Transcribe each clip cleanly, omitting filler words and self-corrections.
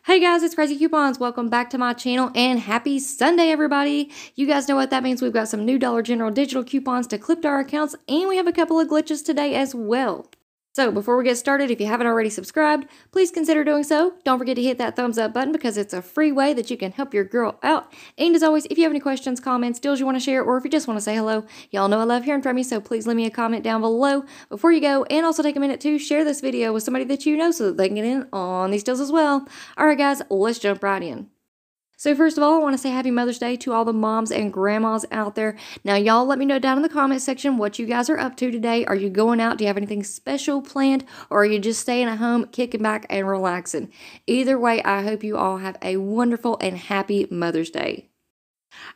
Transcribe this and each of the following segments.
Hey guys, it's Craz-E Coupons. Welcome back to my channel and happy Sunday, everybody. You guys know what that means. We've got some new Dollar General digital coupons to clip to our accounts, and we have a couple of glitches today as well. So before we get started, if you haven't already subscribed, please consider doing so. Don't forget to hit that thumbs up button because it's a free way that you can help your girl out. And as always, if you have any questions, comments, deals you want to share, or if you just want to say hello, y'all know I love hearing from you, so please leave me a comment down below before you go. And also take a minute to share this video with somebody that you know so that they can get in on these deals as well. Alright guys, let's jump right in. So first of all, I want to say Happy Mother's Day to all the moms and grandmas out there. Now, y'all let me know down in the comment section what you guys are up to today. Are you going out? Do you have anything special planned? Or are you just staying at home, kicking back and relaxing? Either way, I hope you all have a wonderful and happy Mother's Day.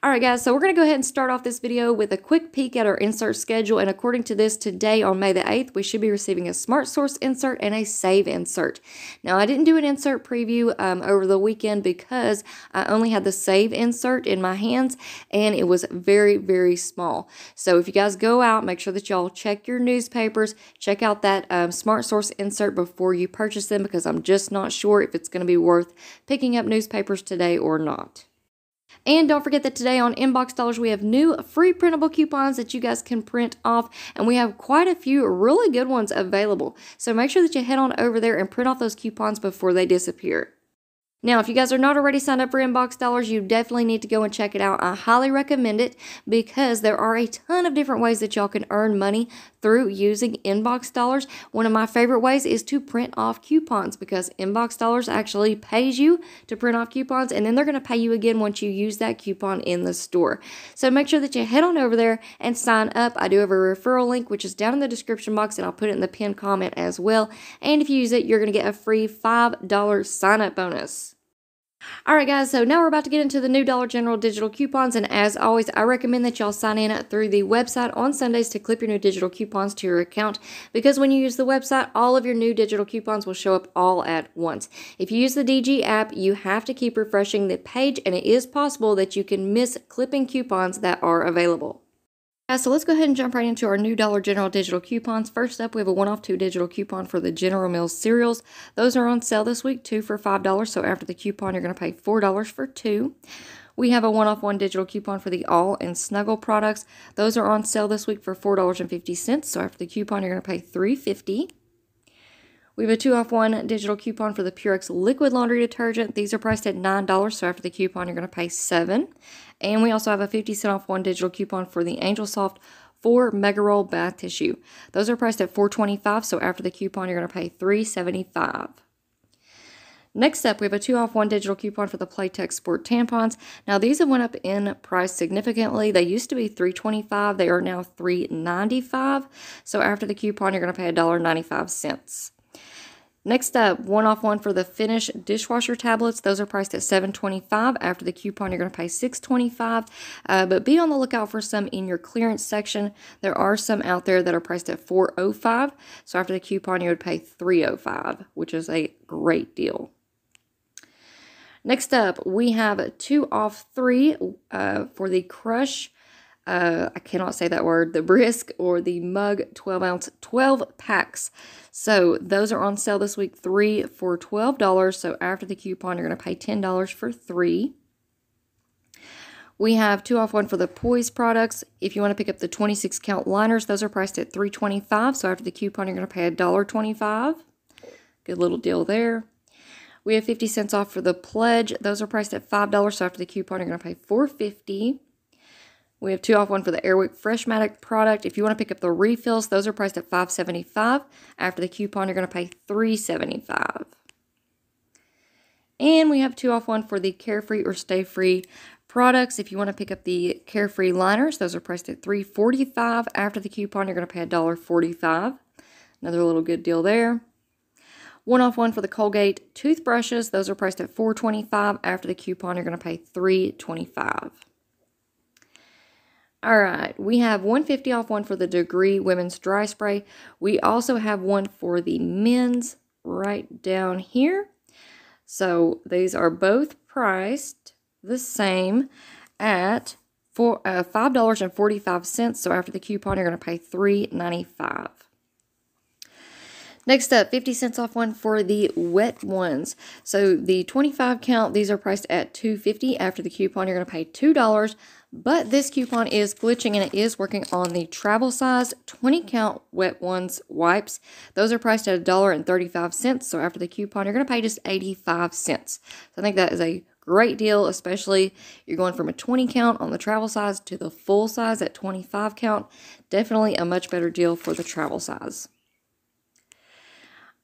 Alright guys, so we're going to go ahead and start off this video with a quick peek at our insert schedule, and according to this, today on May the 8th, we should be receiving a Smart Source insert and a Save insert. Now, I didn't do an insert preview over the weekend because I only had the Save insert in my hands, and it was very, very small. So if you guys go out, make sure that y'all check your newspapers, check out that Smart Source insert before you purchase them, because I'm just not sure if it's going to be worth picking up newspapers today or not. And don't forget that today on Inbox Dollars, we have new free printable coupons that you guys can print off. And we have quite a few really good ones available. So make sure that you head on over there and print off those coupons before they disappear. Now, if you guys are not already signed up for Inbox Dollars, you definitely need to go and check it out. I highly recommend it because there are a ton of different ways that y'all can earn money through using Inbox Dollars. One of my favorite ways is to print off coupons, because Inbox Dollars actually pays you to print off coupons, and then they're going to pay you again once you use that coupon in the store. So make sure that you head on over there and sign up. I do have a referral link, which is down in the description box, and I'll put it in the pinned comment as well. And if you use it, you're going to get a free $5 sign-up bonus. Alright guys, so now we're about to get into the new Dollar General digital coupons, and as always, I recommend that y'all sign in through the website on Sundays to clip your new digital coupons to your account, because when you use the website, all of your new digital coupons will show up all at once. If you use the DG app, you have to keep refreshing the page, and it is possible that you can miss clipping coupons that are available. So let's go ahead and jump right into our new Dollar General digital coupons. First up, we have a 1-off-2 digital coupon for the General Mills cereals. Those are on sale this week, 2 for $5. So after the coupon, you're going to pay $4 for 2. We have a 1-off-1 digital coupon for the All and Snuggle products. Those are on sale this week for $4.50. So after the coupon, you're going to pay $3.50. We have a 2-off-1 digital coupon for the Purex liquid laundry detergent. These are priced at $9, so after the coupon, you're going to pay $7. And we also have a 50-cent off 1 digital coupon for the Angel Soft 4 Mega Roll bath tissue. Those are priced at $4.25, so after the coupon, you're going to pay $3.75. Next up, we have a 2-off-1 digital coupon for the Playtex Sport tampons. Now, these have went up in price significantly. They used to be $3.25. They are now $3.95. So after the coupon, you're going to pay $1.95. Next up, 1-off-1 for the Finish dishwasher tablets. Those are priced at $7.25. After the coupon, you're going to pay $6.25. But be on the lookout for some in your clearance section. There are some out there that are priced at $4.05. So after the coupon, you would pay $3.05, which is a great deal. Next up, we have 2-off-3 for the Crush. I cannot say that word, the Brisk or the Mug 12-ounce 12 packs. So those are on sale this week, 3 for $12. So after the coupon, you're going to pay $10 for 3. We have 2-off-1 for the Poise products. If you want to pick up the 26-count liners, those are priced at $3.25. So after the coupon, you're going to pay $1.25. Good little deal there. We have 50 cents off for the Pledge. Those are priced at $5. So after the coupon, you're going to pay $4.50. We have 2-off-1 for the Airwick Freshmatic product. If you want to pick up the refills, those are priced at $5.75. After the coupon, you're going to pay $3.75. And we have 2-off-1 for the Carefree or Stay Free products. If you want to pick up the Carefree liners, those are priced at $3.45. After the coupon, you're going to pay $1.45. Another little good deal there. 1-off-1 for the Colgate toothbrushes. Those are priced at $4.25. After the coupon, you're going to pay $3.25. Alright, we have 150 off 1 for the Degree Women's Dry Spray. We also have one for the men's right down here. So these are both priced the same at $5.45. So after the coupon, you're going to pay $3.95. Next up, 50 cents off one for the wet ones. So the 25 count, these are priced at $2.50. After the coupon, you're going to pay $2. But this coupon is glitching and it is working on the travel size 20 count wet ones wipes. Those are priced at $1.35. So after the coupon, you're going to pay just 85 cents. So I think that is a great deal, especially you're going from a 20 count on the travel size to the full size at 25 count. Definitely a much better deal for the travel size.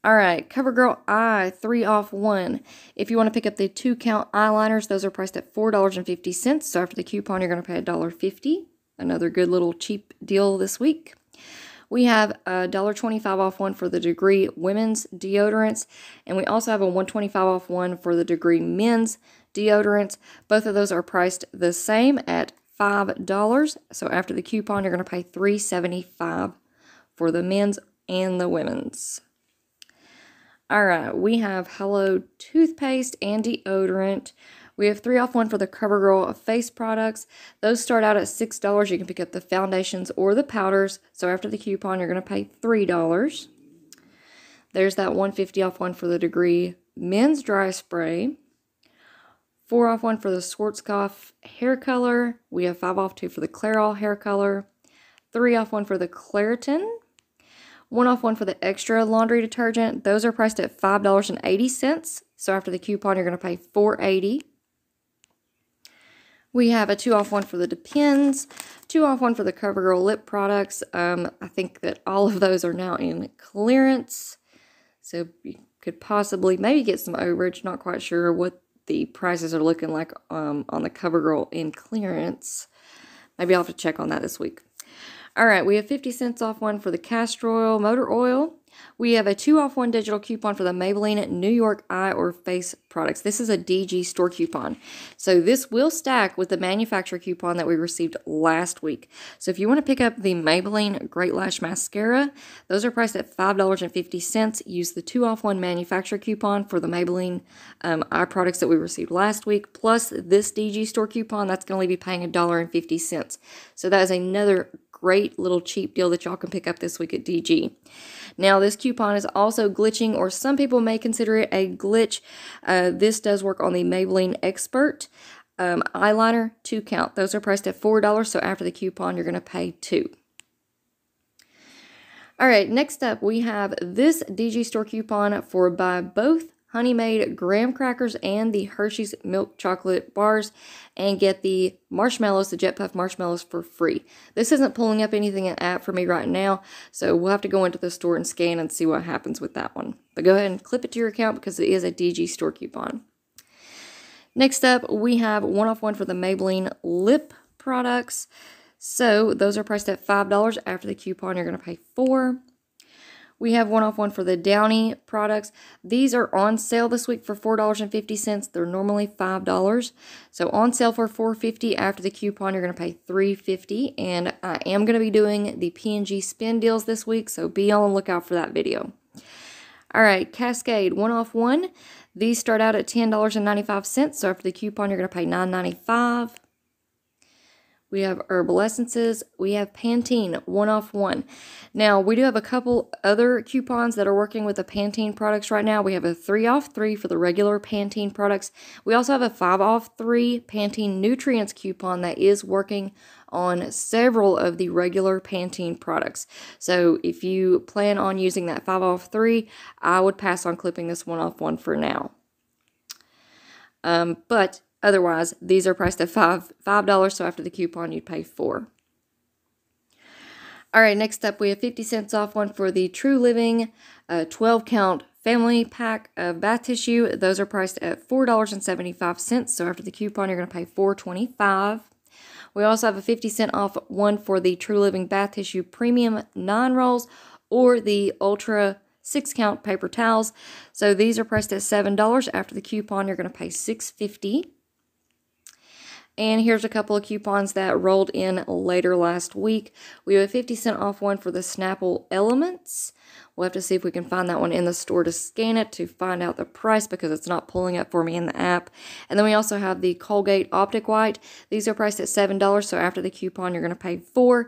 All right, CoverGirl Eye, 3 off 1. If you want to pick up the 2 count eyeliners, those are priced at $4.50. So after the coupon, you're going to pay $1.50. Another good little cheap deal this week. We have a $1.25 off one for the Degree women's deodorants. And we also have a $1.25 off one for the Degree men's deodorants. Both of those are priced the same at $5. So after the coupon, you're going to pay $3.75 for the men's and the women's. All right, we have Hello toothpaste and deodorant. We have 3 off 1 for the CoverGirl face products. Those start out at $6. You can pick up the foundations or the powders. So after the coupon, you're going to pay $3. There's that $1.50 off 1 for the Degree men's dry spray. 4 off 1 for the Schwarzkopf hair color. We have 5 off 2 for the Clairol hair color. 3 off 1 for the Claritin. 1 off 1 for the extra laundry detergent. Those are priced at $5.80. So after the coupon, you're going to pay $4.80. We have a 2 off 1 for the Depends. 2 off 1 for the CoverGirl lip products. I think that all of those are now in clearance. So you could possibly maybe get some overage. Not quite sure what the prices are looking like on the CoverGirl in clearance. Maybe I'll have to check on that this week. All right, we have 50 cents off one for the castor oil, motor oil. We have a 2 off 1 digital coupon for the Maybelline New York eye or face products. This is a DG store coupon. So this will stack with the manufacturer coupon that we received last week. So if you want to pick up the Maybelline Great Lash Mascara, those are priced at $5.50. Use the 2 off 1 manufacturer coupon for the Maybelline eye products that we received last week, plus this DG store coupon, that's going to be paying $1.50. So that is another great little cheap deal that y'all can pick up this week at DG. Now, this coupon is also glitching, or some people may consider it a glitch. This does work on the Maybelline Expert eyeliner 2 count. Those are priced at $4, so after the coupon, you're going to pay $2. All right, next up, we have this DG store coupon for buy both Honey Maid graham crackers and the Hershey's milk chocolate bars and get the marshmallows, the Jet Puff marshmallows for free. This isn't pulling up anything in the app for me right now, so we'll have to go into the store and scan and see what happens with that one. But go ahead and clip it to your account because it is a DG store coupon. Next up, we have 1 off 1 for the Maybelline lip products. So those are priced at $5. After the coupon, you're going to pay $4. We have 1 off 1 for the Downy products. These are on sale this week for $4.50. They're normally $5. So on sale for $4.50. After the coupon, you're going to pay $3.50. And I am going to be doing the P&G spin deals this week, so be on the lookout for that video. All right, Cascade 1 off 1. These start out at $10.95. So after the coupon, you're going to pay $9.95. We have Herbal Essences. We have Pantene 1 off 1. Now, we do have a couple other coupons that are working with the Pantene products right now. We have a 3 off 3 for the regular Pantene products. We also have a 5 off 3 Pantene Nutrients coupon that is working on several of the regular Pantene products. So if you plan on using that 5 off 3, I would pass on clipping this 1 off 1 for now. But otherwise, these are priced at $5, so after the coupon, you'd pay $4. All right, next up, we have 50 cents off one for the True Living 12-count family pack of bath tissue. Those are priced at $4.75, so after the coupon, you're going to pay $4.25. We also have a 50 cent off one for the True Living bath tissue premium 9 rolls or the Ultra 6-count paper towels. So these are priced at $7. After the coupon, you're going to pay $6.50. And here's a couple of coupons that rolled in later last week. We have a 50 cent off one for the Snapple Elements. We'll have to see if we can find that one in the store to scan it to find out the price because it's not pulling up for me in the app. And then we also have the Colgate Optic White. These are priced at $7, so after the coupon, you're going to pay $4.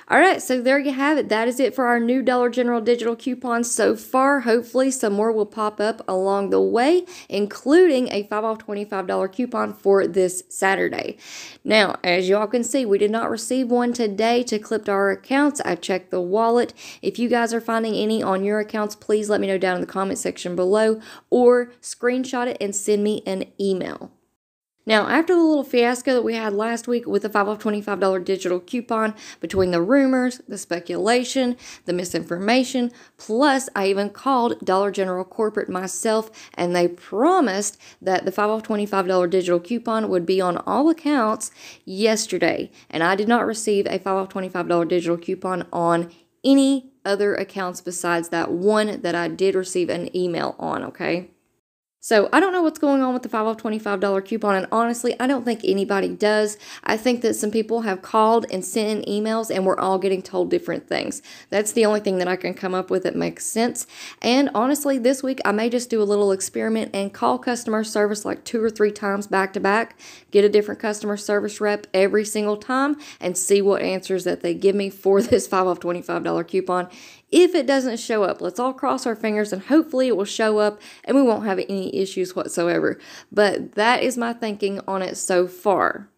Alright, so there you have it. That is it for our new Dollar General digital coupons so far. Hopefully some more will pop up along the way, including a 5 off $25 coupon for this Saturday. Now, as y'all can see, we did not receive one today to clip to our accounts. I checked the wallet. If you guys are finding any on your accounts, please let me know down in the comment section below, or screenshot it and send me an email. Now, after the little fiasco that we had last week with the 5 off $25 digital coupon, between the rumors, the speculation, the misinformation, plus I even called Dollar General Corporate myself, and they promised that the 5 off $25 digital coupon would be on all accounts yesterday. And I did not receive a 5 off $25 digital coupon on any other accounts besides that one that I did receive an email on, okay? So I don't know what's going on with the 5 off $25 coupon, and honestly, I don't think anybody does. I think that some people have called and sent in emails, and we're all getting told different things. That's the only thing that I can come up with that makes sense. And honestly, this week, I may just do a little experiment and call customer service like 2 or 3 times back to back, get a different customer service rep every single time, and see what answers that they give me for this 5 off $25 coupon. If it doesn't show up, let's all cross our fingers and hopefully it will show up and we won't have any issues whatsoever. But that is my thinking on it so far.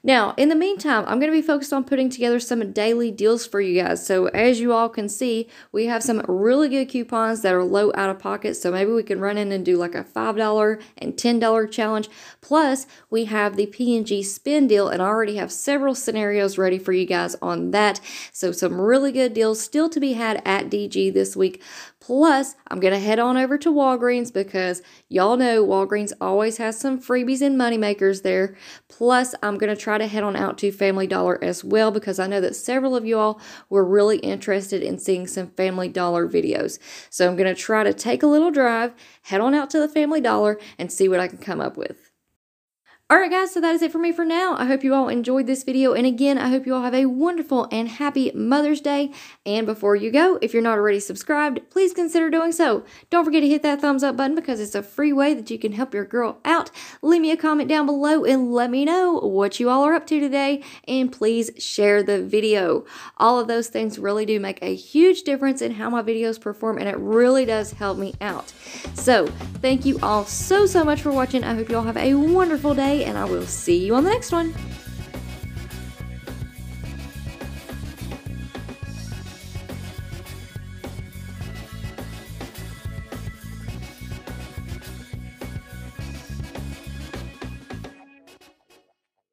Now, in the meantime, I'm going to be focused on putting together some daily deals for you guys. So as you all can see, we have some really good coupons that are low out of pocket. So maybe we can run in and do like a $5 and $10 challenge. Plus, we have the P&G spin deal, and I already have several scenarios ready for you guys on that. So some really good deals still to be had at DG this week. Plus, I'm going to head on over to Walgreens because y'all know Walgreens always has some freebies and moneymakers there. Plus, I'm going to try to head on out to Family Dollar as well because I know that several of you all were really interested in seeing some Family Dollar videos. So I'm going to try to take a little drive, head on out to the Family Dollar, and see what I can come up with. Alright guys, so that is it for me for now. I hope you all enjoyed this video, and again, I hope you all have a wonderful and happy Mother's Day. And before you go, if you're not already subscribed, please consider doing so. Don't forget to hit that thumbs up button because it's a free way that you can help your girl out. Leave me a comment down below and let me know what you all are up to today, and please share the video. All of those things really do make a huge difference in how my videos perform, and it really does help me out. So, thank you all so much for watching. I hope you all have a wonderful day, and I will see you on the next one.